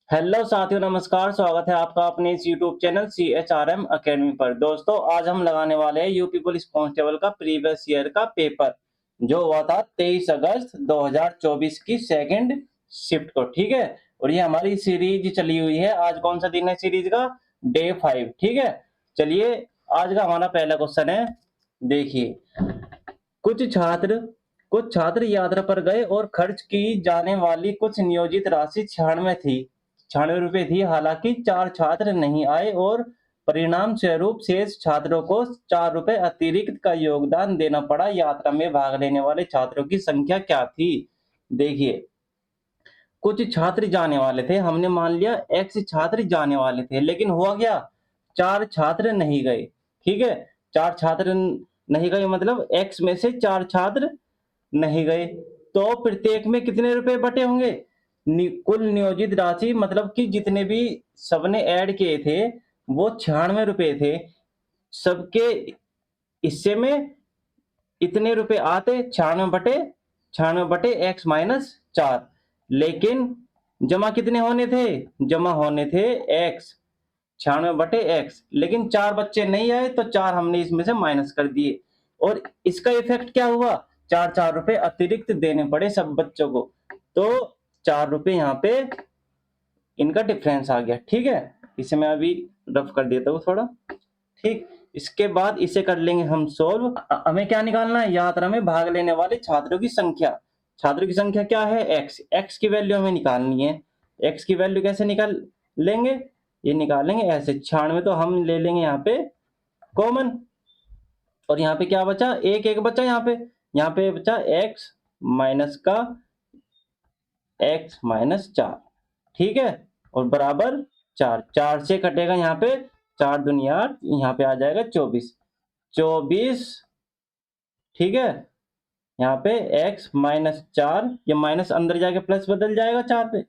Hello साथियों, नमस्कार। स्वागत है आपका अपने इस यूट्यूब चैनल CHRM अकेडमी पर। दोस्तों, आज हम लगाने वाले हैं यूपी पुलिस कांस्टेबल का प्रीवियस ईयर का पेपर जो हुआ था 23 अगस्त 2024 की सेकंड शिफ्ट को। ठीक है, और ये हमारी सीरीज चली हुई है। आज कौन सा दिन है सीरीज का? डे 5। ठीक है, चलिए आज का हमारा पहला क्वेश्चन है। देखिए, कुछ छात्र कुछ छात्र यात्रा पर गए और खर्च की जाने वाली कुछ नियोजित राशि 96 रुपए थी। हालांकि 4 छात्र नहीं आए और परिणाम स्वरूप शेष छात्रों को 4 रुपए अतिरिक्त का योगदान देना पड़ा। यात्रा में भाग लेने वाले छात्रों की संख्या क्या थी? देखिए, कुछ छात्र जाने वाले थे, हमने मान लिया x छात्र जाने वाले थे, लेकिन हुआ क्या? 4 छात्र नहीं गए। ठीक है, 4 छात्र नहीं गए मतलब x में से 4 छात्र नहीं गए, तो प्रत्येक में कितने रुपए बटे होंगे? कुल नियोजित राशि मतलब कि जितने भी सबने ऐड किए थे वो 96 रुपए थे। सबके हिस्से में इतने रुपए आते, 96 बटे x माइनस 4। लेकिन जमा कितने होने थे? जमा होने थे x, 96 बटे x। लेकिन 4 बच्चे नहीं आए तो 4 हमने इसमें से माइनस कर दिए, और इसका इफेक्ट क्या हुआ? 4 रुपए अतिरिक्त देने पड़े सब बच्चों को, तो 4 रुपए यहाँ पे इनका डिफरेंस आ गया। ठीक है, इसे मैं अभी रफ कर देता हूँ थोड़ा। ठीक, इसके बाद इसे कर लेंगे हम सोल्व। हमें क्या निकालना है? यात्रा में भाग लेने वाले छात्रों की संख्या। छात्रों की संख्या क्या है? x की वैल्यू हमें निकालनी है। x की वैल्यू कैसे निकाल लेंगे? ये निकालेंगे ऐसे, 96 तो हम ले लेंगे यहाँ पे कॉमन, और यहाँ पे क्या बचा? एक बचा। यहाँ पे बचा x माइनस का x माइनस 4। ठीक है, और बराबर 4 से कटेगा यहाँ पे 4 दूनी 8, यहाँ पे आ जाएगा 24। ठीक है, यहाँ पे x माइनस 4, ये माइनस अंदर जाके प्लस बदल जाएगा 4 पे,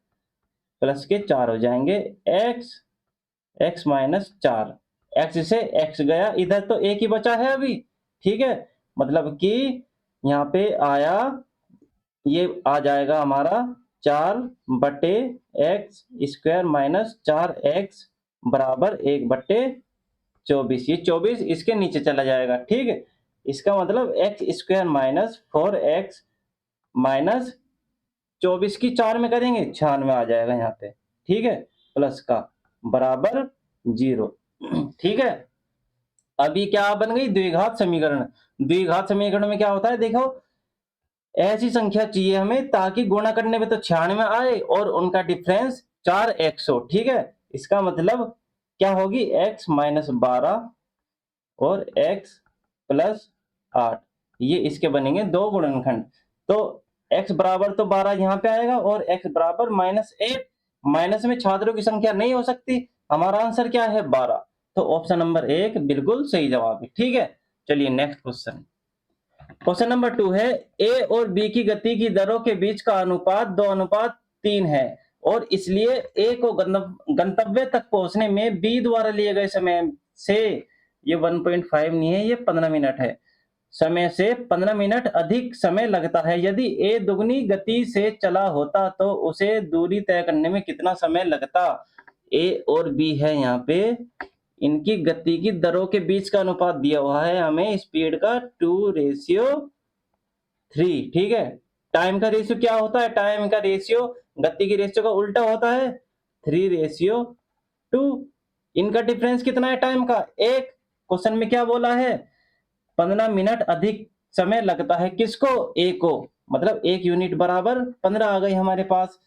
प्लस के 4 हो जाएंगे। x माइनस 4, x से x गया इधर तो एक ही बचा है अभी। ठीक है, मतलब कि यहाँ पे आया, ये आ जाएगा हमारा 4/x² माइनस 4x बराबर 1/24। ये 24 इसके नीचे चला जाएगा। ठीक है, इसका मतलब x² माइनस 4x माइनस 24 की 4 में करेंगे 96 आ जाएगा यहाँ पे। ठीक है, प्लस का बराबर 0। ठीक है, अभी क्या बन गई? द्विघात समीकरण। द्विघात समीकरण में क्या होता है? देखो, ऐसी संख्या चाहिए हमें ताकि गुणा करने में तो 96 आए और उनका डिफरेंस 4x हो। ठीक है, इसका मतलब क्या होगी? x माइनस 12 और x प्लस 8, ये इसके बनेंगे दो गुणनखंड। तो x बराबर तो 12 यहाँ पे आएगा और x बराबर -8। माइनस में छात्रों की संख्या नहीं हो सकती, हमारा आंसर क्या है? 12। तो ऑप्शन नंबर 1 बिल्कुल सही जवाब है। ठीक है, चलिए नेक्स्ट क्वेश्चन। क्वेश्चन नंबर 2 है, ए और बी की गति की दरों के बीच का अनुपात 2:3 है और इसलिए ए को गंतव्य तक पहुंचने में बी द्वारा लिए गए समय से, ये 1.5 नहीं है, ये 15 मिनट है, समय से 15 मिनट अधिक समय लगता है। यदि ए दुगनी गति से चला होता तो उसे दूरी तय करने में कितना समय लगता? ए और बी है यहाँ पे, इनकी गति की दरों के बीच का अनुपात दिया हुआ है हमें स्पीड का 2:3। ठीक है, टाइम का रेशियो क्या होता है? टाइम का रेशियो गति की रेशियो का उल्टा होता है, 3:2। इनका डिफरेंस कितना है टाइम का? 1। क्वेश्चन में क्या बोला है? 15 मिनट अधिक समय लगता है किसको? ए को, मतलब 1 यूनिट बराबर 15 आ गई हमारे पास।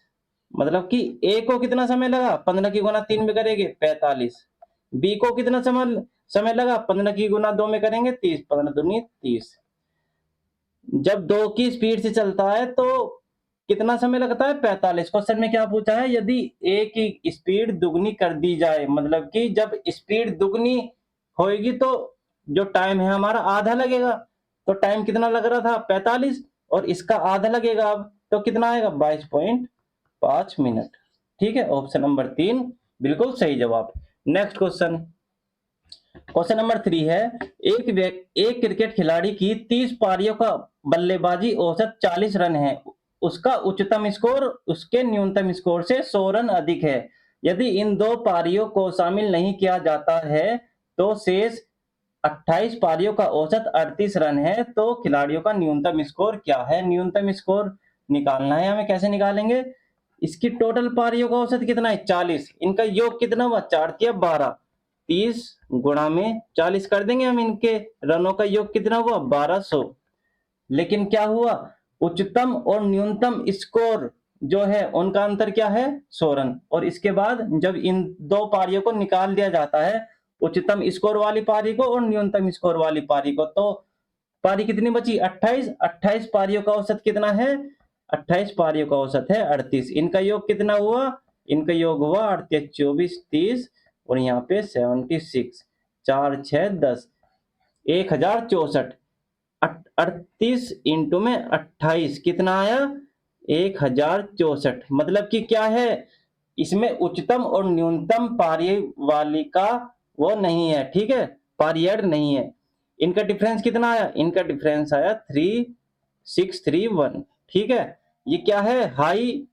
मतलब कि ए को कितना समय लगा? 15 की गुना 3 में करेंगे 45। बी को कितना समय लगा? 15 की गुना 2 में करेंगे 30, 15 दूनी 30। जब 2 की स्पीड से चलता है तो कितना समय लगता है? 45। क्वेश्चन में क्या पूछा है? यदि ए की स्पीड दुगनी कर दी जाए, मतलब कि जब स्पीड दुगनी होगी तो जो टाइम है हमारा आधा लगेगा। तो टाइम कितना लग रहा था? 45, और इसका आधा लगेगा अब, तो कितना आएगा? 22.5 मिनट। ठीक है, ऑप्शन नंबर 3 बिल्कुल सही जवाब। Next question. क्वेश्चन नंबर 3 है, एक क्रिकेट खिलाड़ी की 30 पारियों का बल्लेबाजी औसत 40 रन है, उसका उच्चतम स्कोर उसके न्यूनतम स्कोर से 100 रन अधिक है। यदि इन दो पारियों को शामिल नहीं किया जाता है तो शेष 28 पारियों का औसत 38 रन है, तो खिलाड़ियों का न्यूनतम स्कोर क्या है? न्यूनतम स्कोर निकालना है हमें। कैसे निकालेंगे? इसकी टोटल पारियों का औसत कितना है? 40। इनका योग कितना हुआ? 4 तिया 12, 30 गुणा में 40 कर देंगे हम। इनके रनों का योग कितना हुआ? 1200। लेकिन क्या हुआ? उच्चतम और न्यूनतम स्कोर जो है उनका अंतर क्या है? 100 रन। और इसके बाद जब इन दो पारियों को निकाल दिया जाता है, उच्चतम स्कोर वाली पारी को और न्यूनतम स्कोर वाली पारी को, तो पारी कितनी बची? 28। 28 पारियों का औसत कितना है? 28 पारियों का औसत है 38। इनका योग कितना हुआ? इनका योग हुआ 8 24 30 और यहाँ पे 76, 4 6 10, 1064। 38 इंटू में 28 कितना आया? 1064। मतलब कि क्या है, इसमें उच्चतम और न्यूनतम पारी वाली का वो नहीं है, ठीक है, पारियड नहीं है। इनका डिफरेंस कितना आया? इनका डिफरेंस आया 3631। ठीक है, ये क्या है? हाई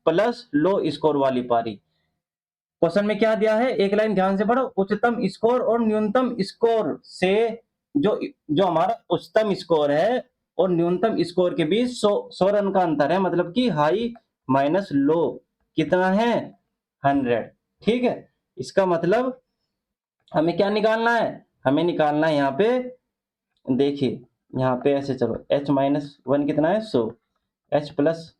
प्लस लो स्कोर वाली पारी। क्वेश्चन में क्या दिया है? एक लाइन ध्यान से पढ़ो। उच्चतम स्कोर और न्यूनतम स्कोर से जो जो हमारा उच्चतम स्कोर है और न्यूनतम स्कोर के बीच 100 रन का अंतर है, मतलब कि हाई माइनस लो कितना है? 100। ठीक है, इसका मतलब हमें क्या निकालना है? हमें निकालना है यहाँ पे, देखिए यहाँ पे ऐसे चलो, h माइनस 1 कितना है? 100, h प्लस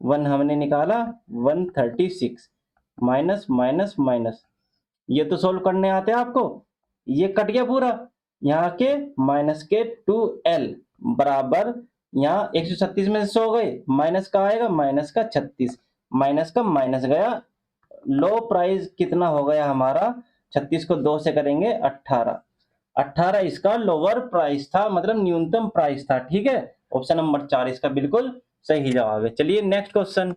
1 हमने निकाला 136, माइनस माइनस माइनस, ये तो सोल्व करने आते हैं आपको। ये कट गया पूरा, यहाँ के माइनस के 2l बराबर, यहाँ 136 में से 100 गए, माइनस का आएगा माइनस का 36, माइनस का माइनस गया, लो प्राइस कितना हो गया हमारा? 36 को 2 से करेंगे 18, 18 इसका लोअर प्राइस था, मतलब न्यूनतम प्राइस था। ठीक है, ऑप्शन नंबर 4 इसका बिल्कुल सही जवाब है। चलिए नेक्स्ट क्वेश्चन,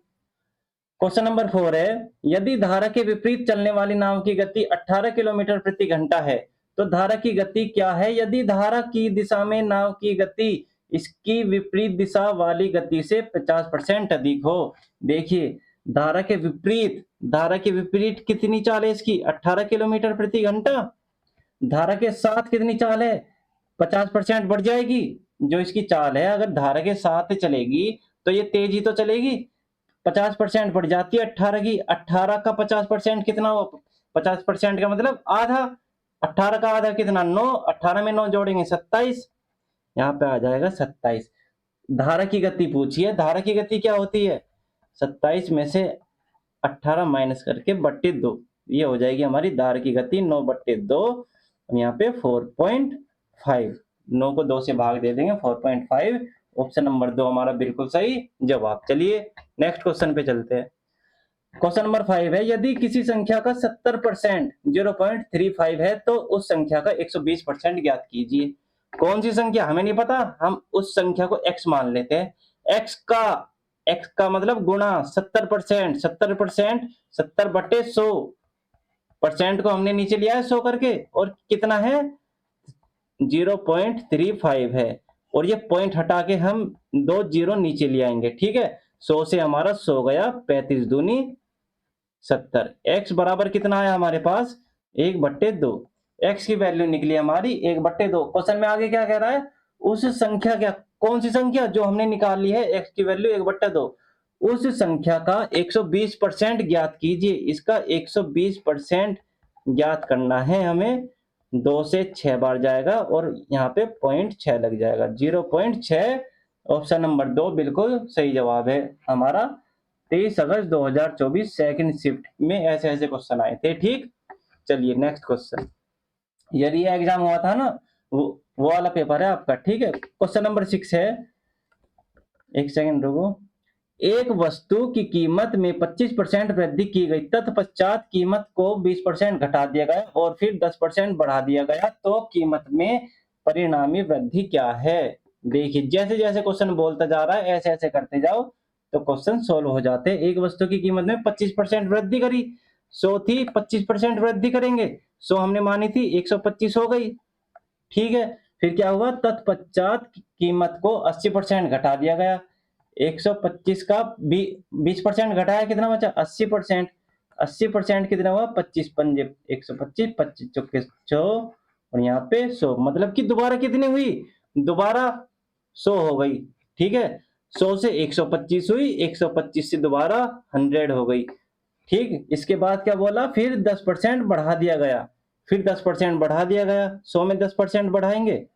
क्वेश्चन नंबर 4 है, यदि धारा के विपरीत चलने वाली नाव की गति 18 किलोमीटर प्रति घंटा है तो धारा की गति क्या है? यदि धारा की दिशा में नाव की गति इसकी विपरीत दिशा वाली गति से 50% अधिक हो। देखिए धारा के विपरीत, धारा के विपरीत कितनी चाल है इसकी? 18 किलोमीटर प्रति घंटा। धारा के साथ कितनी चाल है? 50% बढ़ जाएगी जो इसकी चाल है। अगर धारा के साथ चलेगी तो ये तेजी तो चलेगी, 50% बढ़ जाती है 18 की। 18 का 50% कितना हुआ? 50% का मतलब आधा। 18 का आधा कितना? 9। 18 में 9 जोड़ेंगे 27, यहाँ पे आ जाएगा 27। धारा की गति पूछी है, धारा की गति क्या होती है? 27 में से 18 माइनस करके बट्टे 2, ये हो जाएगी हमारी धारा की गति 9 बट्टे 2। यहाँ पे 4.5, 9 को 2 से भाग दे देंगे 4.5। ऑप्शन नंबर 2 हमारा बिल्कुल सही जवाब। चलिए नेक्स्ट क्वेश्चन पे चलते हैं। क्वेश्चन नंबर 5 है, यदि किसी संख्या का 70% 0.35 है तो उस संख्या का 120% ज्ञात कीजिए। कौन सी संख्या? हमें नहीं पता, हम उस संख्या को x मान लेते हैं। x का मतलब गुणा 70%, 70%, 70 बटे 100, परसेंट को हमने नीचे लिया है 100 करके, और कितना है? 0.35 है, और ये पॉइंट हटा के हम 2 जीरो नीचे ले आएंगे। ठीक है, 100 से हमारा 100 गया, 35 दूनी 70। x बराबर कितना आया हमारे पास? 1/2। x की वैल्यू निकली हमारी 1/2। क्वेश्चन में आगे क्या कह रहा है? उस संख्या, क्या कौन सी संख्या जो हमने निकाल ली है x की वैल्यू 1/2, उस संख्या का 120% ज्ञात कीजिए। इसका 120% ज्ञात करना है हमें। 2 से 6 बार जाएगा और यहाँ पे 0.6 लग जाएगा, 0.6। ऑप्शन नंबर 2 बिल्कुल सही जवाब है हमारा। 23 अगस्त 2024 सेकंड शिफ्ट में ऐसे ऐसे क्वेश्चन आए थे। ठीक, चलिए नेक्स्ट क्वेश्चन, यदि ये एग्जाम हुआ था ना, वो वाला पेपर है आपका। ठीक है, क्वेश्चन नंबर 6 है, एक सेकंड रुको। एक वस्तु की कीमत में 25% वृद्धि की गई, तत्पश्चात कीमत को 20% घटा दिया गया और फिर 10% बढ़ा दिया गया, तो कीमत में परिणामी वृद्धि क्या है? देखिए जैसे जैसे क्वेश्चन बोलता जा रहा है ऐसे ऐसे करते जाओ तो क्वेश्चन सोल्व हो जाते हैं। एक वस्तु की कीमत में 25% वृद्धि करी, 100 थी, 25% वृद्धि करेंगे, 100 हमने मानी थी, 125 हो गई। ठीक है, फिर क्या हुआ? तत्पश्चात कीमत को 80% घटा दिया गया, 125 का 20% घटाया, कितना बचा? 80%। 80% कितना हुआ, 25 पंजे 125, 25 चौके 100 और यहाँ पे 100, मतलब कि दोबारा कितनी हुई, दोबारा 100 हो गई। ठीक है, 100 से 125 हुई, 125 से दोबारा 100 हो गई। ठीक, इसके बाद क्या बोला, फिर 10% बढ़ा दिया गया, फिर 10% बढ़ा दिया गया, 100 में 10% बढ़ाएंगे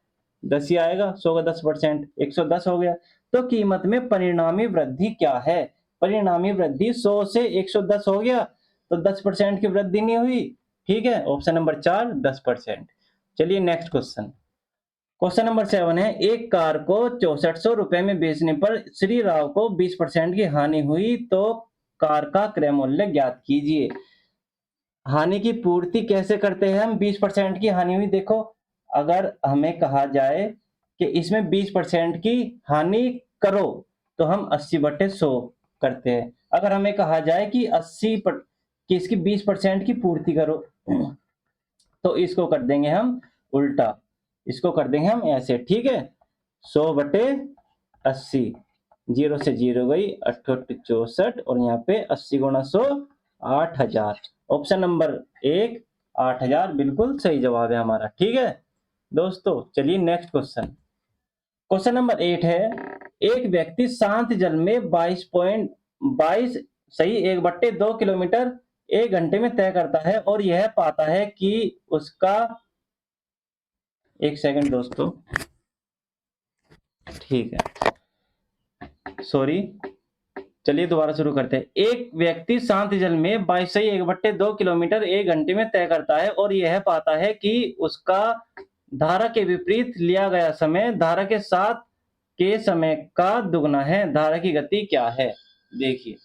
10 ही आएगा, 100 का 10% 110 हो गया। तो कीमत में परिणामी वृद्धि क्या है, परिणामी वृद्धि 100 से 110 हो गया, तो 10% की वृद्धि नहीं हुई। ठीक है, ऑप्शन नंबर 4 10%। चलिए नेक्स्ट क्वेश्चन, क्वेश्चन नंबर 7 है, एक कार को 6400 रुपए में बेचने पर श्री राव को 20% की हानि हुई, तो कार का क्रय मूल्य ज्ञात कीजिए। हानि की पूर्ति कैसे करते हैं हम, 20% की हानि हुई, देखो अगर हमें कहा जाए कि इसमें 20% की हानि करो तो हम 80/100 करते हैं। अगर हमें कहा जाए कि कि इसकी 20% की पूर्ति करो तो इसको कर देंगे हम उल्टा, इसको कर देंगे हम ऐसे। ठीक है, 100/80, 0 से 0 गई, 8 64 और यहाँ पे 80 गुणा 100 8000। ऑप्शन नंबर 1 8000 बिल्कुल सही जवाब है हमारा। ठीक है दोस्तों, चलिए नेक्स्ट क्वेश्चन, क्वेश्चन नंबर 8 है, एक व्यक्ति शांत जल में 22 सही 1/2 किलोमीटर 1 घंटे में तय करता है और यह पाता है कि उसका, एक सेकंड दोस्तों, ठीक है सॉरी, चलिए दोबारा शुरू करते हैं। एक व्यक्ति शांत जल में 22 किलोमीटर 1 घंटे में तय करता है और यह पाता है कि उसका धारा के विपरीत लिया गया समय धारा के साथ के समय का दुगना है, धारा की गति क्या है। देखिए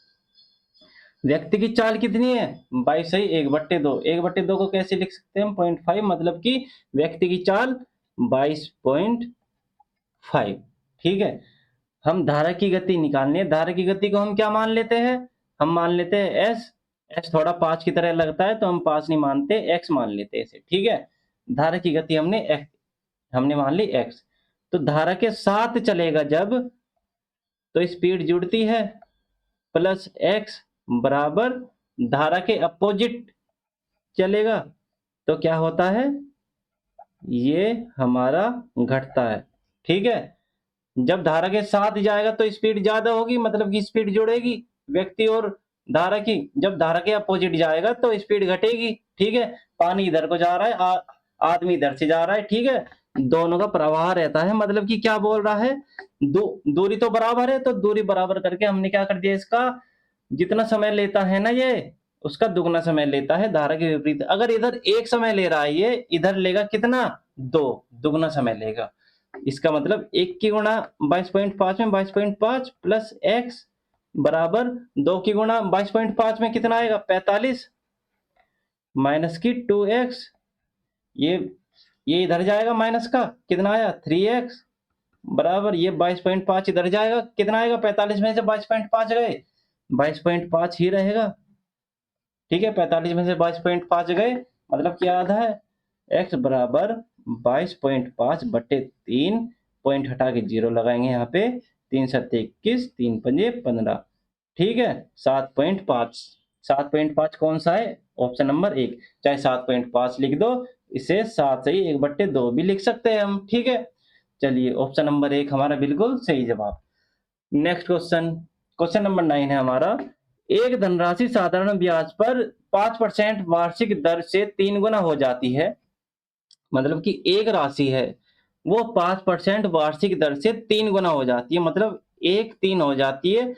व्यक्ति की चाल कितनी है, 22 1/2 को कैसे लिख सकते हैं हम, 0.5, मतलब कि व्यक्ति की चाल 22.5। ठीक है, हम धारा की गति निकालनी है, धारा की गति को हम क्या मान लेते हैं, हम मान लेते हैं एस थोड़ा 5 की तरह लगता है तो हम 5 नहीं मानते, एक्स मान लेते हैं इसे। ठीक है, धारा की गति हमने मान ली एक्स, तो धारा के साथ चलेगा जब तो स्पीड जुड़ती है, प्लस एक्स बराबर धारा के अपोजिट चलेगा तो क्या होता है, ये हमारा घटता है। ठीक है, जब धारा के साथ जाएगा तो स्पीड ज्यादा होगी, मतलब कि स्पीड जुड़ेगी व्यक्ति और धारा की, जब धारा के अपोजिट जाएगा तो स्पीड घटेगी। ठीक है, पानी इधर को जा रहा है, आदमी इधर से जा रहा है। ठीक है, दोनों का प्रवाह रहता है, मतलब कि क्या बोल रहा है, दूरी तो बराबर है, तो दूरी बराबर करके हमने क्या कर दिया, इसका जितना समय लेता है ना ये, उसका दुगना समय लेता है धारा के विपरीत। अगर इधर 1 समय ले रहा है, ये इधर लेगा कितना, 2, दुगना समय लेगा। इसका मतलब 1 की गुणा 22.5 में 22.5 प्लस एक्स बराबर 2 की गुणा 22.5 में कितना आएगा, 45 माइनस की 2x, ये इधर जाएगा माइनस का, कितना आया 3x बराबर ये 22.5 इधर जाएगा, कितना आएगा 45 में से 22.5 गए 22.5 ही रहेगा। ठीक है, 45 में से 22.5 गए, मतलब क्या आधा है, x बराबर 22.5/3, पॉइंट हटा के 0 लगाएंगे यहाँ पे, 3 7 21, 3 पंजे 15। ठीक है, 7.5, 7.5 कौन सा है, ऑप्शन नंबर 1, चाहे 7.5 लिख दो, इसे 7 से ही 1/2 भी लिख सकते हैं हम। ठीक है, चलिए ऑप्शन नंबर 1 हमारा बिल्कुल सही जवाब। नेक्स्ट क्वेश्चन, क्वेश्चन नंबर 9 है हमारा, एक धनराशि साधारण ब्याज पर 5% वार्षिक दर से 3 गुना हो जाती है, मतलब कि एक राशि है वो 5% वार्षिक दर से 3 गुना हो जाती है, मतलब 1 3 हो जाती है।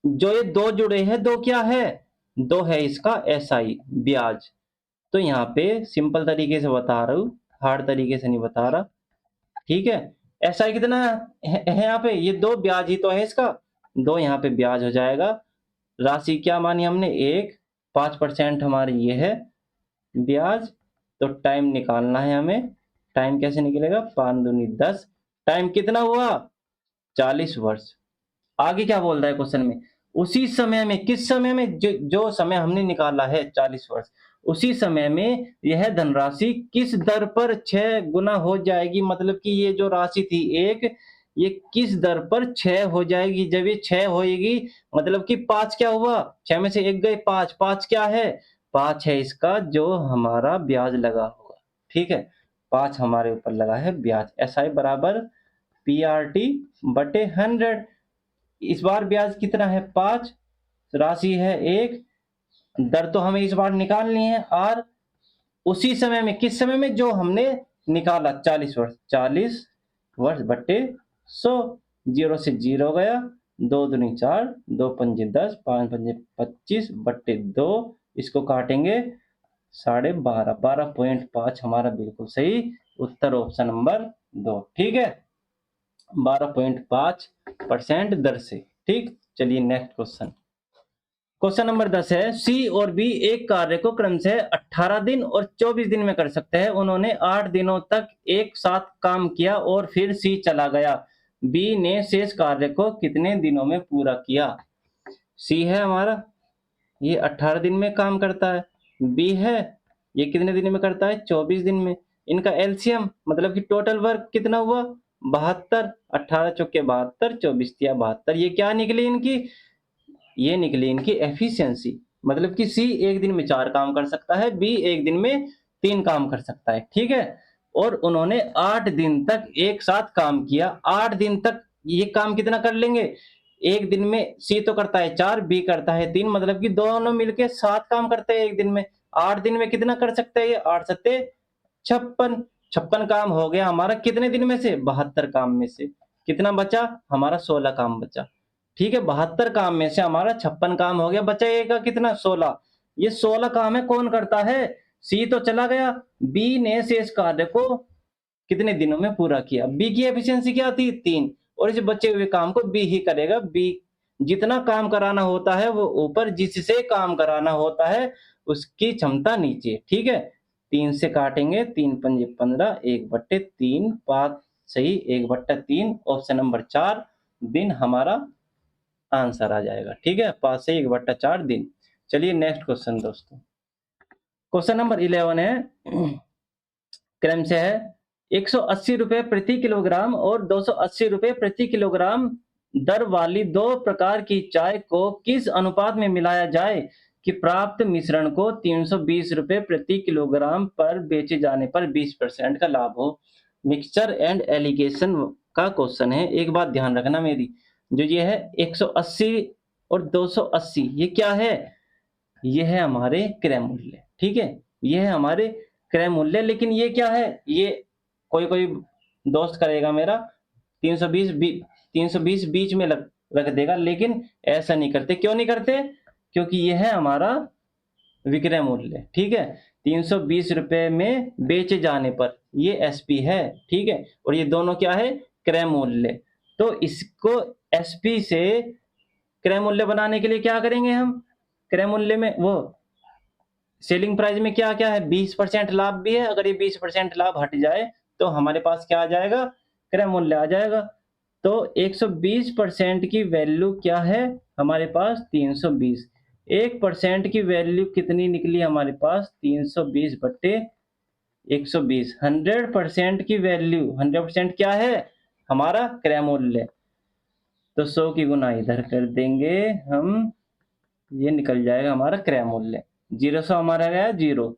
जो ये दो जुड़े हैं, दो क्या है, दो है इसका एसआई ब्याज। तो यहाँ पे सिंपल तरीके से बता रहा हूँ, हार्ड तरीके से नहीं बता रहा। ठीक है, एसआई कितना है यहाँ पे, ये 2 ब्याज ही तो है इसका, 2 यहाँ पे ब्याज हो जाएगा। राशि क्या मानी हमने, 1, 5% हमारी ये है ब्याज। तो टाइम निकालना है हमें, टाइम कैसे निकलेगा, 5 दूनी 10, टाइम कितना हुआ 40 वर्ष। आगे क्या बोल रहा है क्वेश्चन में, उसी समय में, किस समय में, जो समय हमने निकाला है 40 वर्ष, उसी समय में यह धनराशि किस दर पर 6 गुना हो जाएगी, मतलब कि ये जो राशि थी 1, ये किस दर पर 6 हो जाएगी। जब ये 6 होएगी मतलब कि 5 क्या हुआ, 6 में से 1 गए 5, 5 क्या है, 5 है इसका जो हमारा ब्याज लगा होगा, ठीक है। 5 हमारे ऊपर लगा है ब्याज। SI बराबर PRT बटे 100। इस बार ब्याज कितना है 5, राशि है 1, दर तो हमें इस बार निकालनी है R। उसी समय में, किस समय में, जो हमने निकाला 40 वर्ष, 40 वर्ष बटे 100। 0 से 0 गया, 2 दूनी 4, 2 पंजे 10, 5 पंजे 25 बटे 2, इसको काटेंगे 12.5, 12.5 हमारा बिल्कुल सही उत्तर, ऑप्शन नंबर 2, ठीक है। 12.5% दर से, ठीक। चलिए नेक्स्ट क्वेश्चन। क्वेश्चन नंबर 10 है, सी और बी एक कार्य को क्रमशः 18 दिन और 24 दिन में कर सकते हैं। उन्होंने 8 दिनों तक एक साथ काम किया और फिर सी चला गया। बी ने शेष कार्य को कितने दिनों में पूरा किया। सी है हमारा, ये 18 दिन में काम करता है। बी है, ये कितने दिन में करता है, 24 दिन में। इनका एलसीएम मतलब कि टोटल वर्क कितना हुआ, 72। 18 चौके 72, 24 तिया 72। ये क्या निकली इनकी, ये निकली इनकी एफिशिएंसी। मतलब कि सी एक दिन में 4 काम कर सकता है, बी एक दिन में 3 काम कर सकता है, ठीक है। और उन्होंने 8 दिन तक एक साथ काम किया। 8 दिन तक ये काम कितना कर लेंगे, एक दिन में सी तो करता है 4, बी करता है 3, मतलब कि दोनों मिलके 7 काम करते हैं एक दिन में। 8 दिन में कितना कर सकते हैं ये, 8 सत्ते 56। 56 काम हो गया हमारा कितने दिन में से, 72 काम में से। कितना बचा हमारा, 16 काम बचा, ठीक है। 72 काम में से हमारा 56 काम हो गया, बचेगा कितना, 16। ये 16 काम है कौन करता है, सी तो चला गया। बी ने शेष कार्य को कितने दिनों में पूरा किया। बी की एफिशिएंसी क्या थी, 3, और इस बचे हुए काम को बी ही करेगा। बी जितना काम कराना होता है वो ऊपर, जिससे काम कराना होता है उसकी क्षमता नीचे, ठीक है। 3 से काटेंगे, 3 पंजे 15, 1/3, 5 सही, 1/3, ऑप्शन नंबर 4 दिन हमारा आंसर आ जाएगा, ठीक है। 5 से 1/4 दिन। चलिए नेक्स्ट क्वेश्चन दोस्तों। क्वेश्चन नंबर 11 है, क्रम से है 180 रुपए प्रति किलोग्राम और 280 रुपए प्रति किलोग्राम दर वाली दो प्रकार की चाय को किस अनुपात में मिलाया जाए कि प्राप्त मिश्रण को 320 रुपए प्रति किलोग्राम पर बेचे जाने पर 20% का लाभ हो। मिक्सचर एंड एलिगेशन का क्वेश्चन है। एक बात ध्यान रखना मेरी, जो ये है 180 और 280, ये क्या है, ये है हमारे क्रय मूल्य, ठीक है। ये है हमारे क्रय मूल्य, लेकिन ये क्या है, ये कोई कोई दोस्त करेगा मेरा 320 320 बीच में रख देगा, लेकिन ऐसा नहीं करते। क्यों नहीं करते, क्योंकि ये है हमारा विक्रय मूल्य, ठीक है। 320 रुपए में बेचे जाने पर ये एसपी है, ठीक है। और ये दोनों क्या है, क्रय मूल्य। तो इसको एसपी से क्रय मूल्य बनाने के लिए क्या करेंगे हम, क्रय मूल्य में वो सेलिंग प्राइस में क्या क्या है, 20% लाभ भी है। अगर ये 20% लाभ हट जाए तो हमारे पास क्या आ जाएगा, क्रय मूल्य आ जाएगा। तो 120% की वैल्यू क्या है हमारे पास, 320। 1% की वैल्यू कितनी निकली हमारे पास, 320 बट्टे 120। 100% की वैल्यू, 100% क्या है हमारा क्रय मूल्य। तो 100 की गुना इधर कर देंगे हम, ये निकल जाएगा हमारा क्रय मूल्य। 0 से हमारा गया 0,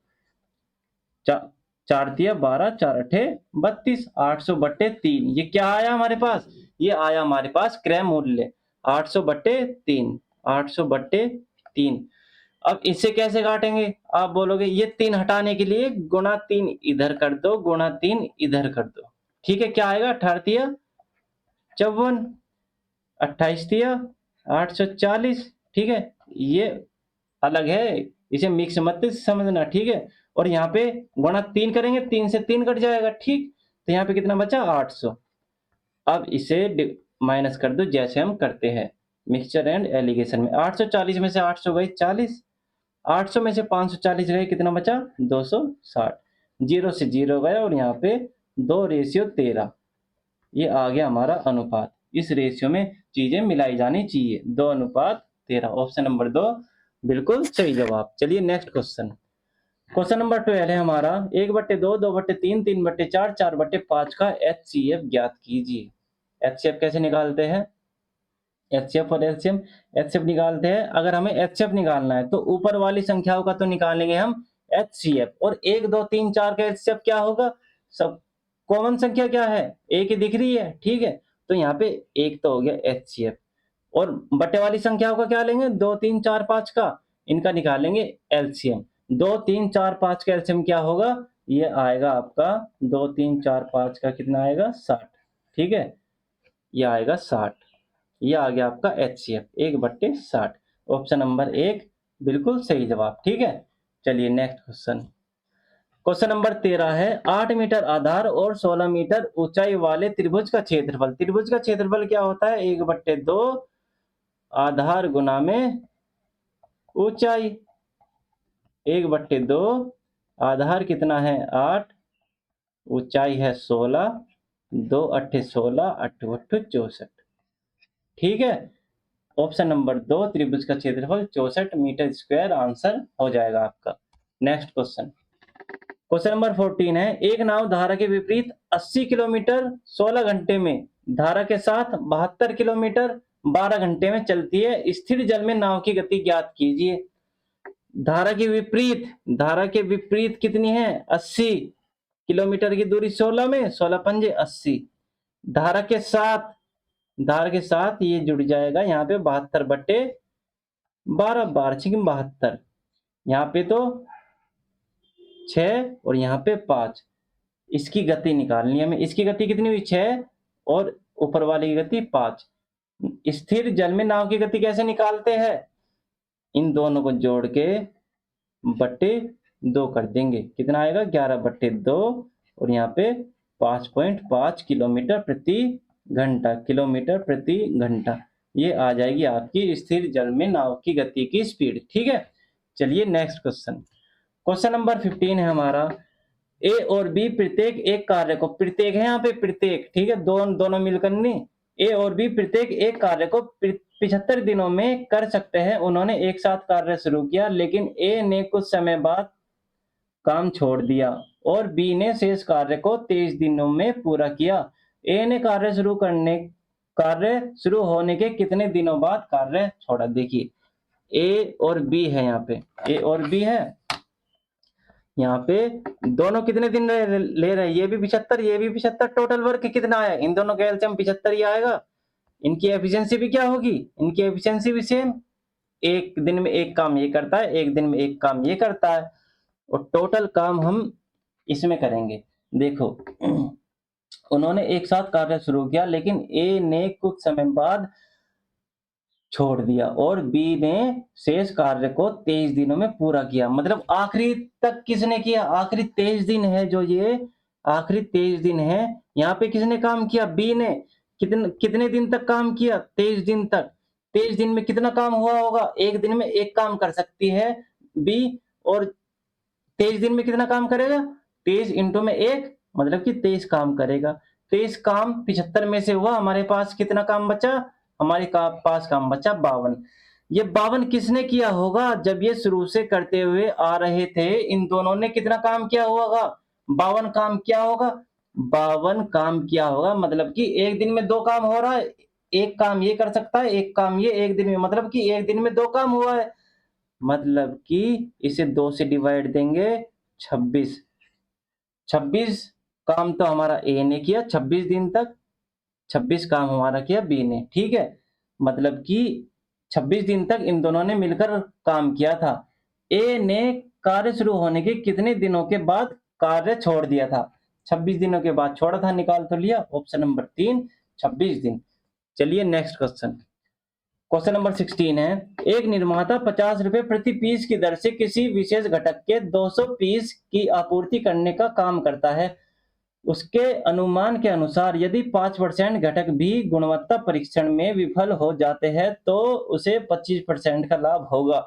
4 तिया 12, 4 अठे 32, 800/3। ये क्या आया हमारे पास, ये आया हमारे पास क्रय मूल्य 800/3, 800/3। अब इसे कैसे काटेंगे, आप बोलोगे ये 3 हटाने के लिए गुणा 3 इधर कर दो, गुणा 3 इधर कर दो, ठीक है। क्या आएगा, 18 तिया 54, 28 तिया 840, ठीक है। ये अलग है, इसे मिक्स मत समझना, ठीक है। और यहाँ पे गुणा 3 करेंगे, 3 से 3 कट जाएगा, ठीक। तो यहाँ पे कितना बचा, 800। अब इसे माइनस कर दो जैसे हम करते हैं मिक्सचर एंड एलिगेशन में। 840 में से 800 गए 40, 800 में से 540 गए, कितना बचा 260। 0 से 0 गया और यहाँ पे 2:13, ये आ गया हमारा अनुपात। इस रेशियो में चीजें मिलाई जानी चाहिए, 2:13, ऑप्शन नंबर 2 बिल्कुल सही जवाब। चलिए नेक्स्ट क्वेश्चन। क्वेश्चन नंबर 12 है हमारा, 1/2, 2/3, 3/4, 4/5 का HCF ज्ञात कीजिए। एचसीएफ कैसे निकालते हैं, एचसीएफ और एलसीएम। एचसीएफ निकालते हैं, अगर हमें एचसीएफ निकालना है तो ऊपर वाली संख्याओं का तो निकालेंगे हम एचसीएफ, और 1 2 3 4 का एचसीएफ क्या होगा, सब कॉमन संख्या क्या है, एक ही दिख रही है, ठीक है, तो यहाँ पे एक तो हो गया एचसीएफ, और बटे वाली संख्याओं का क्या लेंगे, 2 3 4 5 का, इनका निकालेंगे एलसीएम। 2 3 4 5 का एलसीएम क्या होगा, ये आएगा आपका 2 3 4 5 का कितना आएगा 60, ठीक है, ये आएगा 60, ये आ गया आपका एचसीएफ 1/60। ऑप्शन नंबर 1 बिल्कुल सही जवाब, ठीक है। चलिए नेक्स्ट क्वेश्चन, क्वेश्चन नंबर 13 है, 8 मीटर आधार और 16 मीटर ऊंचाई वाले त्रिभुज का क्षेत्रफल। त्रिभुज का क्षेत्रफल क्या होता है, 1/2 आधार गुना में ऊंचाई, 1/2 आधार कितना है 8, ऊंचाई है 16, 2 8 16, 8 8 64, ठीक है। ऑप्शन नंबर 2 त्रिभुज का क्षेत्रफल 64 मीटर स्क्वायर आंसर हो जाएगा आपका। नेक्स्ट क्वेश्चन, क्वेश्चन नंबर 14 है, एक नाव धारा के विपरीत 80 किलोमीटर 16 घंटे में, धारा के साथ 72 किलोमीटर 12 घंटे में चलती है, स्थिर जल में नाव की गति ज्ञात कीजिए। धारा के विपरीत, धारा के विपरीत कितनी है 80 किलोमीटर की दूरी 16 में, 16 पंजे 80, धारा के साथ, धारा के साथ ये जुड़ जाएगा यहाँ पे 72/12, 12×72, यहाँ पे तो 6 और यहाँ पे 5, इसकी गति निकालनी है हमें, इसकी गति कितनी हुई 6 और ऊपर वाली की गति 5। स्थिर जल में नाव की गति कैसे निकालते हैं, इन दोनों को जोड़ के बट्टे 2 कर देंगे, कितना आएगा 11/2, और यहाँ पे 5.5 किलोमीटर प्रति घंटा, किलोमीटर प्रति घंटा, ये आ जाएगी आपकी स्थिर जल में नाव की गति की स्पीड, ठीक है। चलिए नेक्स्ट क्वेश्चन, क्वेश्चन नंबर 15 है हमारा, ए और बी प्रत्येक एक कार्य को, प्रत्येक है यहाँ पे प्रत्येक, ठीक है, दोनों मिलकर नहीं, ए और बी प्रत्येक एक कार्य को 75 दिनों में कर सकते हैं। उन्होंने एक साथ कार्य शुरू किया, लेकिन ए ने कुछ समय बाद काम छोड़ दिया और बी ने शेष कार्य को 23 दिनों में पूरा किया। ए ने कार्य शुरू होने के कितने दिनों बाद कार्य छोड़ा, देखिए ए और बी है, यहाँ पे ए और बी है, यहाँ पे दोनों कितने दिन ले रहे हैं, ये भी 75 ये भी 75, टोटल वर्क कितना आया, इन दोनों का एलसीएम 75 ही आएगा। इनकी एफिशिएंसी भी क्या होगी, इनकी एफिशिएंसी भी सेम, एक दिन में एक काम ये करता है, एक दिन में एक काम ये करता है, और टोटल काम हम इसमें करेंगे। देखो उन्होंने एक साथ कार्य शुरू किया, लेकिन ए ने कुछ समय बाद छोड़ दिया और बी ने शेष कार्य को 23 दिनों में पूरा किया, मतलब आखिरी तक किसने किया, आखिरी 23 दिन है जो ये आखिरी 23 दिन है, यहाँ पे किसने काम किया, बी ने। कितने दिन तक काम किया, 23 दिन तक। 23 दिन में कितना काम हुआ होगा, एक दिन में एक काम कर सकती है बी, और 23 दिन में कितना काम करेगा, 23 इंटू में एक, मतलब कि 23 काम करेगा। 23 काम 75 में से हुआ, हमारे पास कितना काम बचा, हमारे पास काम बचा 52। ये 52 किसने किया होगा, जब ये शुरू से करते हुए आ रहे थे, इन दोनों ने कितना काम किया होगा, 52 काम किया होगा, 52 काम किया होगा, मतलब कि एक दिन में दो काम हो रहा है, एक काम ये कर सकता है, एक काम ये, एक दिन में, मतलब कि एक दिन में दो काम हुआ है, मतलब कि इसे 2 से डिवाइड देंगे, 26 26 काम तो हमारा ए ने किया 26 दिन तक, 26 काम हमारा किया बी ने, ठीक है, मतलब कि 26 दिन तक इन दोनों ने मिलकर काम किया था। ए ने कार्य शुरू होने के कितने दिनों के बाद कार्य छोड़ दिया था, 26 दिनों के बाद छोड़ा था, निकाल तो लिया, ऑप्शन नंबर 3 26 दिन। चलिए नेक्स्ट क्वेश्चन, क्वेश्चन नंबर 16 है, एक निर्माता 50 रुपए प्रति पीस की दर से किसी विशेष घटक के 200 पीस की आपूर्ति करने का काम करता है। उसके अनुमान के अनुसार यदि 5% घटक भी गुणवत्ता परीक्षण में विफल हो जाते हैं तो उसे 25% का लाभ होगा,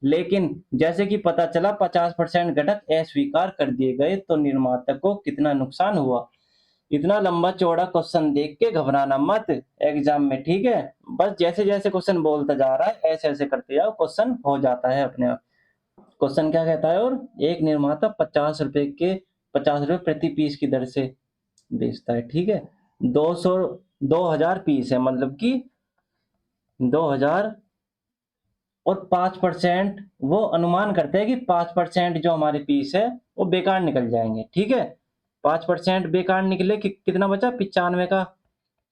लेकिन जैसे कि पता चला 50% घटक अस्वीकार कर दिए गए तो निर्माता को कितना नुकसान हुआ। इतना लंबा चौड़ा क्वेश्चन देख के घबराना मत एग्जाम में, ठीक है, बस जैसे जैसे क्वेश्चन बोलता जा रहा है ऐसे ऐसे करते जाओ, क्वेश्चन हो जाता है अपने आप। क्वेश्चन क्या कहता है, और एक निर्माता 50 रुपए प्रति पीस की दर से बेचता है, ठीक है, 200 2000 पीस है, मतलब कि 2000 और 5% वो अनुमान करते हैं कि 5% जो हमारे पीस है वो बेकार निकल जाएंगे। ठीक है, 5% बेकार निकले कि कितना बचा, 95 का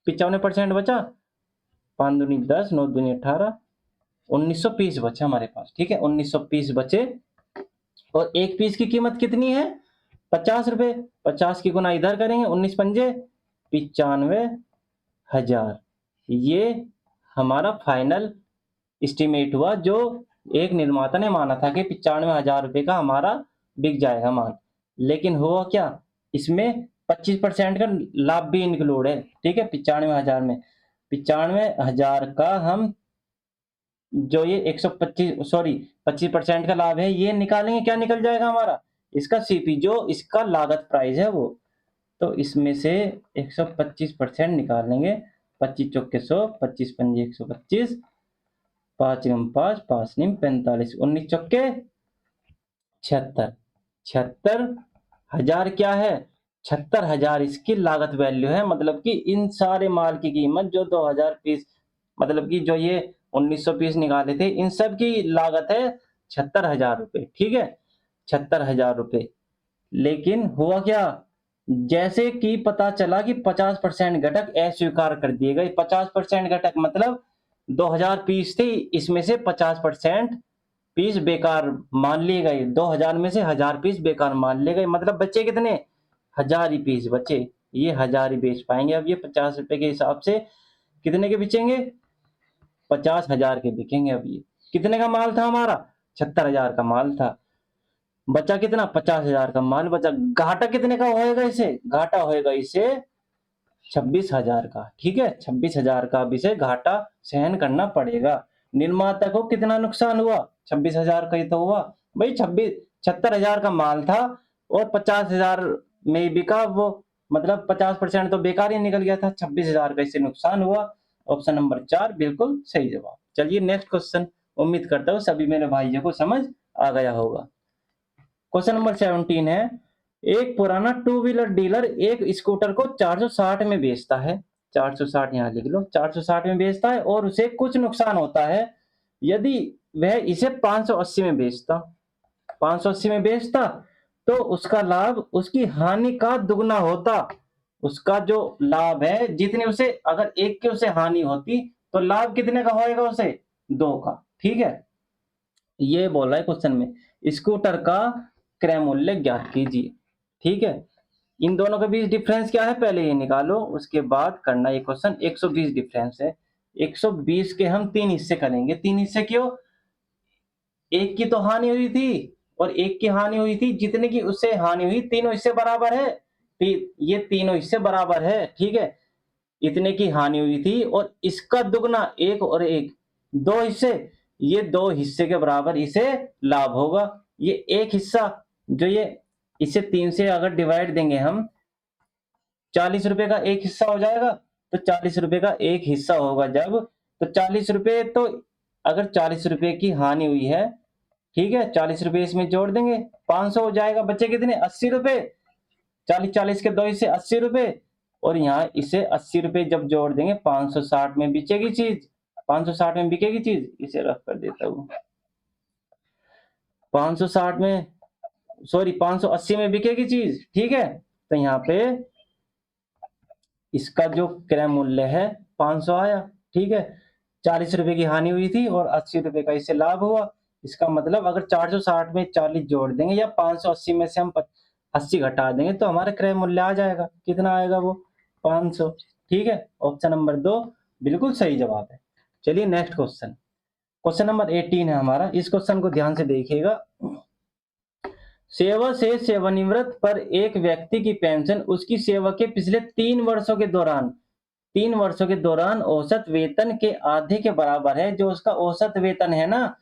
95% बचा, 5 दूनी 10, 9 दूनी 18, 1900 पीस बचे हमारे पास। ठीक है, 1900 पीस बचे और एक पीस की कीमत कितनी है, 50 रुपए। 50 की गुना इधर करेंगे, 19 पंजे 95,000। ये हमारा फाइनल एस्टिमेट हुआ, जो एक निर्माता ने माना था कि 95,000 रुपए का हमारा बिक जाएगा माल। लेकिन हुआ क्या, इसमें 25% का लाभ भी इंक्लूड है। ठीक है, 95,000 में 95,000 का हम जो ये 125 सॉरी 25% का लाभ है ये निकालेंगे, क्या निकल जाएगा हमारा, इसका सीपी, जो इसका लागत प्राइस है वो। तो इसमें से 125% निकालेंगे, 25 चौके 100, 25 पंजे 125, 5 निम 5, 5 निम 45, 19 चौके 76, 76,000 क्या है, 76,000 इसकी लागत वैल्यू है। मतलब कि इन सारे माल की कीमत जो 2000 पीस, मतलब कि जो ये 1900 पीस निकाले थे, इन सब की लागत है 76,000 रुपए। ठीक है, 76,000 रुपए। लेकिन हुआ क्या, जैसे कि पता चला कि 50% घटक अस्वीकार कर दिए गए। 50% घटक मतलब 2000 पीस थे, इसमें से 50% पीस बेकार मान लिए गए। 2000 में से 1000 पीस बेकार मान लिए गए, मतलब बचे कितने, 1000 ही पीस बचे। ये 1000 ही बेच पाएंगे। अब ये 50 रुपए के हिसाब से कितने के बिचेंगे, 50,000 के बिकेंगे। अब ये कितने का माल था हमारा, 76,000 का माल था। बचा कितना, 50,000 का माल बचा। घाटा कितने का होएगा इसे, घाटा होएगा इसे 26,000 का। ठीक है, 26,000 का अब इसे घाटा सहन करना पड़ेगा। निर्माता को कितना नुकसान हुआ, 26,000 का ही तो हुआ भाई। 76,000 का माल था और 50,000 में बिका वो, मतलब 50% तो बेकार ही निकल गया था। 26,000 का इससे नुकसान हुआ। ऑप्शन नंबर 4 बिल्कुल सही जवाब। चलिए नेक्स्ट क्वेश्चन। उम्मीद करता हूँ सभी मेरे भाइयों को समझ आ गया होगा। क्वेश्चन नंबर 17 है, एक पुराना टू व्हीलर डीलर एक स्कूटर को 460 में बेचता है। 460 यहां लिख लो, 460 में बेचता है और उसे कुछ नुकसान होता है। यदि वह इसे 580 में बेचता, 580 में बेचता तो उसका लाभ उसकी हानि का दुगना होता। उसका जो लाभ है, जितनी उसे, अगर एक की उसे हानि होती तो लाभ कितने का होएगा उसे, 2 का। ठीक है, ये बोल रहा है क्वेश्चन में, स्कूटर का क्रय मूल्य ज्ञात कीजिए। ठीक है, इन दोनों के बीच डिफरेंस क्या है पहले ये निकालो, उसके बाद करना ये क्वेश्चन। 120 डिफरेंस है। 120 के हम 3 हिस्से करेंगे। 3 हिस्से क्यों, एक की तो हानि हुई थी और एक की हानि हुई थी, जितने की उससे हानि हुई तीनों हिस्से बराबर है। ये तीनों हिस्से बराबर है। ठीक है, इतने की हानि हुई थी और इसका दुगना, एक और एक, 2 हिस्से, ये 2 हिस्से के बराबर इसे लाभ होगा। ये एक हिस्सा, जो ये इसे 3 से अगर डिवाइड देंगे हम, 40 रुपए का एक हिस्सा हो जाएगा। तो 40 रुपए का एक हिस्सा होगा जब, तो 40 रुपए तो, अगर 40 रुपए की हानि हुई है, ठीक है, 40 रुपए इसमें जोड़ देंगे, 500 हो जाएगा। बचे कितने, 80 रुपए। 40 के 2 हिस्से 80 रुपए, और यहाँ इसे 80 रुपए जब जोड़ देंगे, 560 में बिकेगी चीज, 560 में बिकेगी चीज। इसे रख कर देता हूँ, 560 में, सॉरी 580 में बिकेगी चीज। ठीक है, तो यहाँ पे इसका जो क्रय मूल्य है 500 आया। ठीक है, 40 रुपए की हानि हुई थी और 80 रुपए का इससे लाभ हुआ। इसका मतलब अगर 460 में 40 जोड़ देंगे या 580 में से हम 80 घटा देंगे तो हमारा क्रय मूल्य आ जाएगा। कितना आएगा वो, 500। ठीक है, ऑप्शन नंबर 2 बिल्कुल सही जवाब है। चलिए नेक्स्ट क्वेश्चन। क्वेश्चन नंबर 18 है हमारा। इस क्वेश्चन को ध्यान से देखिएगा। सेवा से सेवानिवृत्त पर एक व्यक्ति की पेंशन उसकी सेवा के पिछले 3 वर्षों के दौरान औसत वेतन के आधे के बराबर है। जो उसका औसत वेतन है ना,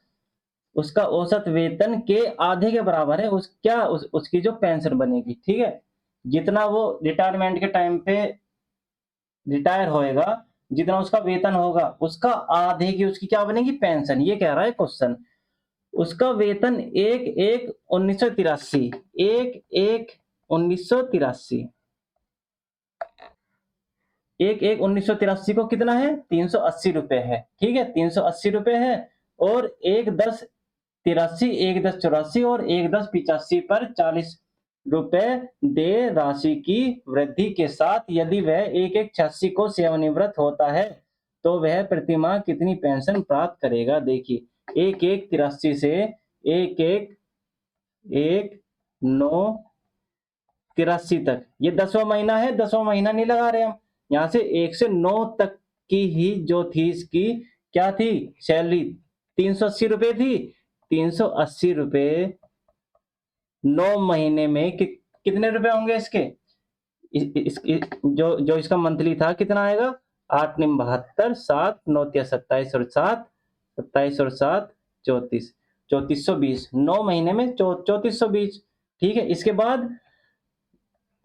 उसका औसत वेतन के आधे के बराबर है। उसकी जो पेंशन बनेगी। ठीक है, जितना वो रिटायरमेंट के टाइम पे रिटायर होएगा, जितना उसका वेतन होगा, उसका आधे की उसकी क्या बनेगी, पेंशन। ये कह रहा है क्वेश्चन। उसका वेतन 1/1/1983, 1/1/1983। एक एक 1983 को कितना है, 380 रुपए है। ठीक है, 380 रुपए है। और 1/10/83, 1/10/84 और 1/10/85 पर 40 रुपए दे राशि की वृद्धि के साथ यदि वह 1/1/86 को सेवानिवृत्त होता है तो वह प्रतिमाह कितनी पेंशन प्राप्त करेगा। देखिए, 1/1/83 से 1/1/9/83 तक, ये 10वां महीना है, 10वां महीना नहीं लगा रहे हम। यहाँ से 1 से 9 तक की ही जो थी इसकी क्या थी सैलरी, 380 रुपए थी। 380 रुपए 9 महीने में कितने रुपए होंगे इसके, जो इसका मंथली था कितना आएगा, 8 निम 72, 7 9 तिया 27 और 7 27 और 7 34, 3420, 9 महीने में 3420। ठीक है, इसके बाद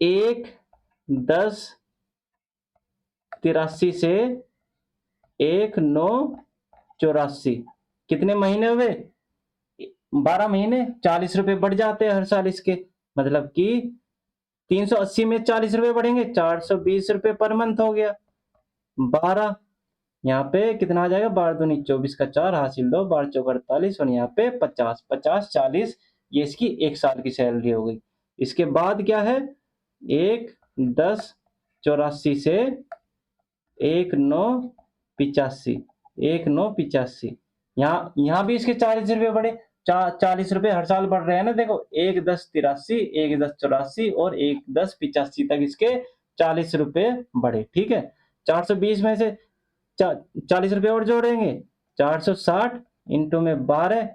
1/10/83 से 1/9/84 कितने महीने हुए, 12 महीने, 40 रुपए बढ़ जाते हैं हर साल इसके। मतलब कि 380 में 40 रुपए बढ़ेंगे, 420 रुपए पर मंथ हो गया। 12 यहाँ पे कितना आ जाएगा, 12 दूनी 24 का 4 हासिल 2, 12 चौक 48 और यहाँ पे 50 50 40, ये इसकी 1 साल की सैलरी हो गई। इसके बाद क्या है, 1/10/84 से 1/9/85, 1/9/85, यहाँ भी इसके 40 रुपए बढ़े, 40 रुपए हर साल बढ़ रहे हैं ना। देखो, 1/10/83, 1/10/84 और 1/10/85 तक इसके 40 रुपए बढ़े। ठीक है, 420 में से 40 रुपए और जोड़ेंगे, 460 इंटू में 12,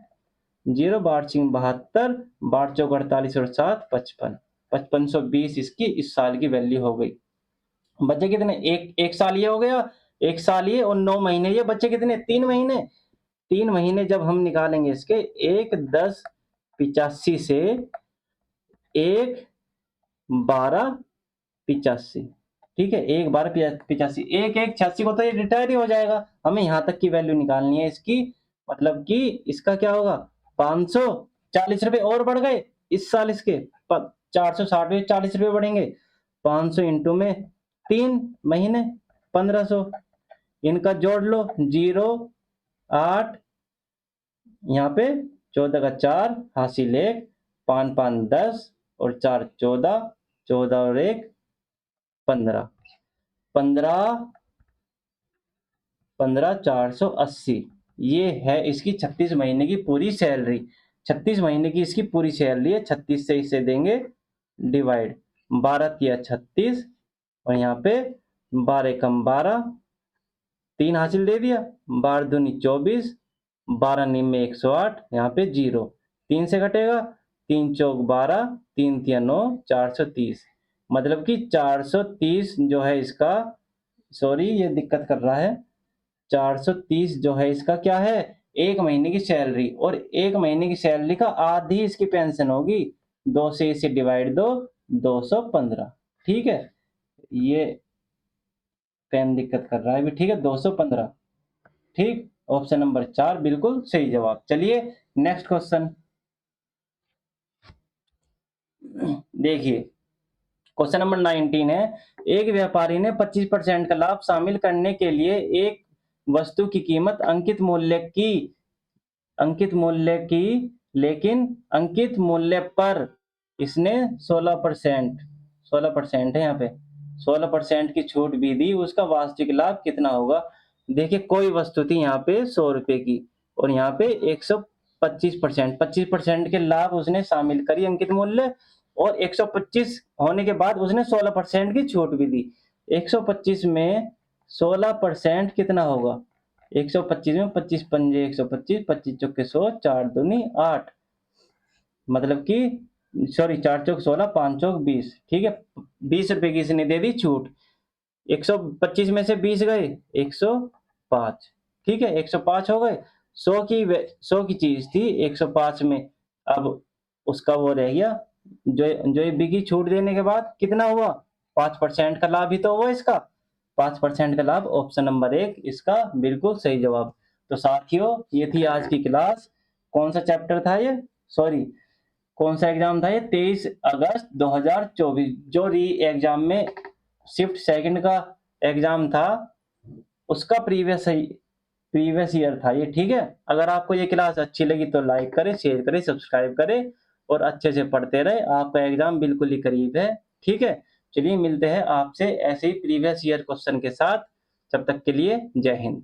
0 12 5 72, 12 चौक 48 और 7 55, 5520 इसकी इस साल की वैल्यू हो गई। बचे कितने, एक साल ये हो गया, 1 साल ये और 9 महीने ये, बचे कितने, 3 महीने। 3 महीने जब हम निकालेंगे इसके, 1/10/85 से 1/12/85। ठीक है, 1/12/85, 1/1/86 को तो ये रिटायर ही हो जाएगा। हमें यहाँ तक की वैल्यू निकालनी है इसकी, मतलब कि इसका क्या होगा, 540 रुपए और बढ़ गए इस साल इसके, 460 में 40 रुपए बढ़ेंगे, 500 इंटू में 3 महीने 1500, इनका जोड़ लो, 0 8, यहाँ पे 14 का 4 हासिल 1, 5 5 10 और 4 14, 14 और 1 15, 15 480, ये है इसकी 36 महीने की पूरी सैलरी। 36 महीने की इसकी पूरी सैलरी है। 36 से इसे देंगे डिवाइड, 12 तिया 36 और यहाँ पे 12 कम 12, 3 हासिल दे दिया, 12 दूनी 24, 12 निम में 108, यहाँ पे 0, 3 से घटेगा, 3 चौक 12, 3 तिया 9, 430। मतलब कि 430 जो है इसका, सॉरी ये दिक्कत कर रहा है, 430 जो है इसका क्या है, 1 महीने की सैलरी, और 1 महीने की सैलरी का आधी इसकी पेंशन होगी। 2 से इसे डिवाइड दो, 215। ठीक है, ये पेन दिक्कत कर रहा है भी। ठीक है, 215। ठीक, ऑप्शन नंबर 4 बिल्कुल सही जवाब। चलिए नेक्स्ट क्वेश्चन देखिए, क्वेश्चन नंबर 19 है, एक व्यापारी ने 25% का लाभ शामिल करने के लिए एक वस्तु की कीमत अंकित मूल्य की लेकिन अंकित मूल्य पर इसने 16% है यहाँ पे, 16% की छूट भी दी, उसका वास्तविक लाभ कितना होगा। देखिए, कोई वस्तु थी यहाँ पे 100 रुपए की और यहाँ पे 125%, 25% के लाभ उसने शामिल करी अंकित मूल्य, और 125 होने के बाद उसने 16% की छूट भी दी। 125 में 16% कितना होगा, 125 में 25 पंजे 125, 25 चौके 100, 4 दूनी 8, मतलब कि सॉरी 4 चौक 16, 5 चौक 20। ठीक है, 20 रुपए की इसने दे दी छूट, 125 में से 20 गए, 105। ठीक है, 105 हो गए। 100 की चीज थी 105 में, अब उसका वो रह गया, जो ये बिकी छूट देने के बाद कितना हुआ, 5% का लाभ ही तो हुआ इसका, 5% का लाभ। ऑप्शन नंबर 1 इसका बिल्कुल सही जवाब। तो साथियों, ये थी आज की क्लास। कौन सा चैप्टर था ये, सॉरी कौन सा एग्जाम था ये, 23 अगस्त 2024, जो री एग्जाम में शिफ्ट सेकंड का एग्जाम था उसका प्रीवियस ईयर था ये, ठीक है। अगर आपको ये क्लास अच्छी लगी तो लाइक करें, शेयर करें, सब्सक्राइब करें और अच्छे से पढ़ते रहे। आपका एग्जाम बिल्कुल ही करीब है, ठीक है। चलिए मिलते हैं आपसे ऐसे ही प्रीवियस ईयर क्वेश्चन के साथ। तब तक के लिए जय हिंद।